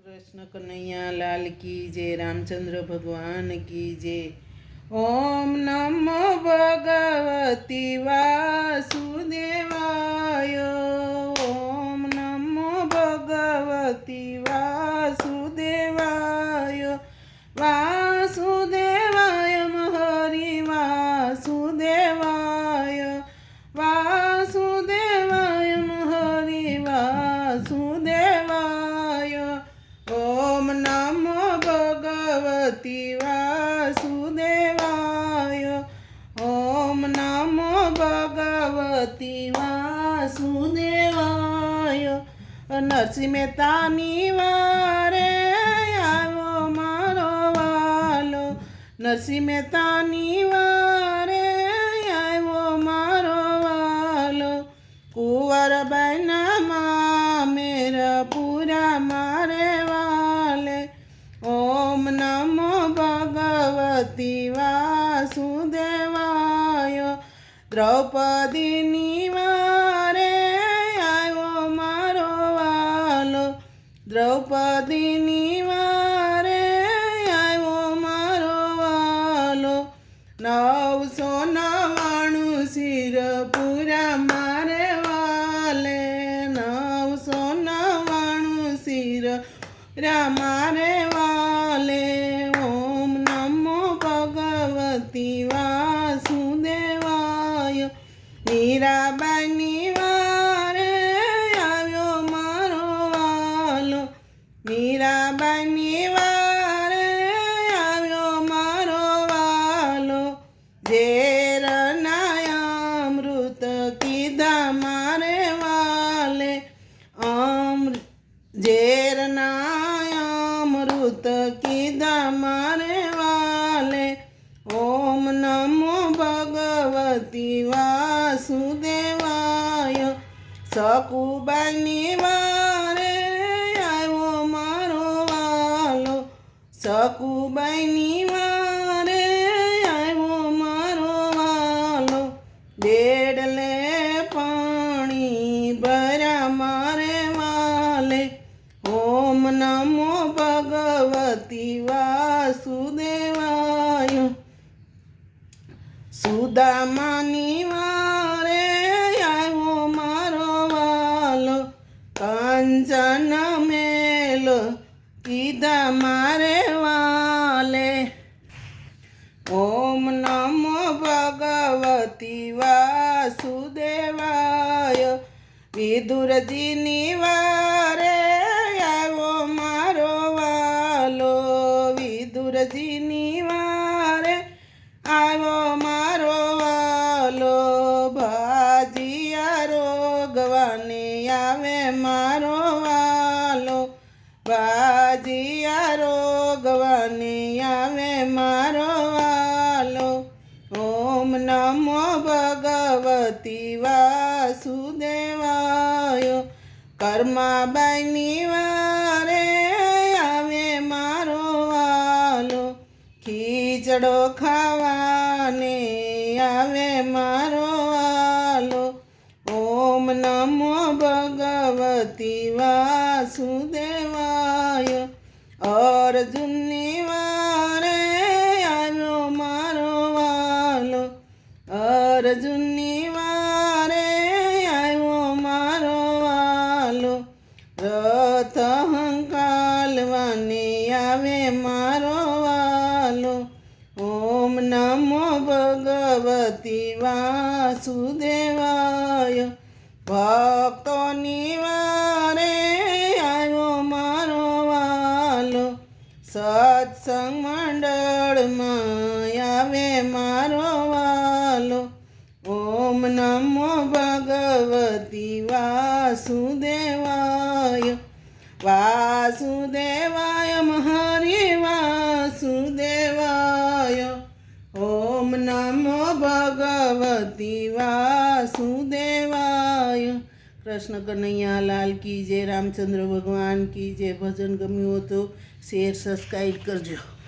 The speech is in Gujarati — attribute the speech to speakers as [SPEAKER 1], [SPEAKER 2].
[SPEAKER 1] कृष्ण कन्हैया लाल की जय, रामचंद्र भगवान की जय। ओम नमो भगवती वासुदेवाय। ओम नमो भगवती वासुदेवाय। वासुदेवाय हरि वासुदेवाय। वासुदेवाय हरि वासुदेवाय। ओम नमो भगवती वासुदेवाय। ओम नमो भगवती वासुदेवाय। नरसिंह मेहतानी वारे આવ્યો મારો વાલો। નરસિંહ મહેતાની વારે આવ્યો મારો વાલો। કુંવરબાઈના મામેરા પૂરા મારે વાલે। ઓમ નમો ભગવતી વાસુદેવાય। દ્રૌપદીની વારે આવ્યો મારો વાલો। દ્રૌપદીની વારે આવ્યો મારો વાલો। 999 શિર પૂરા મારે વાલે। 999 શિર પૂરા મારે વાલે। ઓમ નમો ભગવતી વાસુદેવાય। મીરાબાઈની વારે આવ્યો મારો વાલો। મીરાબાઈની વારે આવ્યો મારો વાલો। ઝેરના અમૃત કીધા મારે વાલે। ઝેરના અમૃત કીધા મારે વાલે। ઓમ નમો ભગવતી વાસુદેવાય। સકુબાઈની વારે આવ્યો મારો વાલો। સકુબાઈની વારે આવ્યો મારો વાલો। બેડલે પાણી ભર્યા મારે વાલે। ઓમ નમો ભગવતી વાસુદેવાય। સુદામાની વારે આવ્યો મારો વાલો। કાંચન મેલ કીધા મારે વાલે। ઓમ નમો ભગવતી વાસુદેવાય। વિદુરજીની વારે આવ્યો મારો વાલો। વિદુરજીની વારે આવ્યો મારો વાલો। ભાજીયા રોગવાને આવે મારો વાલો। ભાજીયા રોગવાને આવે મારો વાલો। ઓમ નમો ભગવતી વાસુદેવાય। કર્માબાઈની વારે આવે મારો વાલો। ખીચડો ખાવાને આવે મારો વાલો। ઓમ નમો ભગવતી વાસુદેવાય। અર્જુનની વારે આવ્યો મારો વાલો। અર્જુનની વારે આવ્યો મારો વાલો। રથ હંકાલવાને આવે મારો વાલો। ઓમ નમો ભગવતી વાસુદેવાય। ભક્તોની વારે આવ્યો મારો વાલો। સત્સંગ મંડળમાં આવે મારો વાલો। ઓમ નમો ભગવતી વાસુદેવાય। વાસુદેવાય હરિ વાસુદેવાય। ઓમ નમો ભગવતી વાસુદેવાય। कृष्ण कन्हैया लाल की जय, रामचंद्र भगवान की जय। भजन गम्યું हो तो शेयर सब्सक्राइब करजो।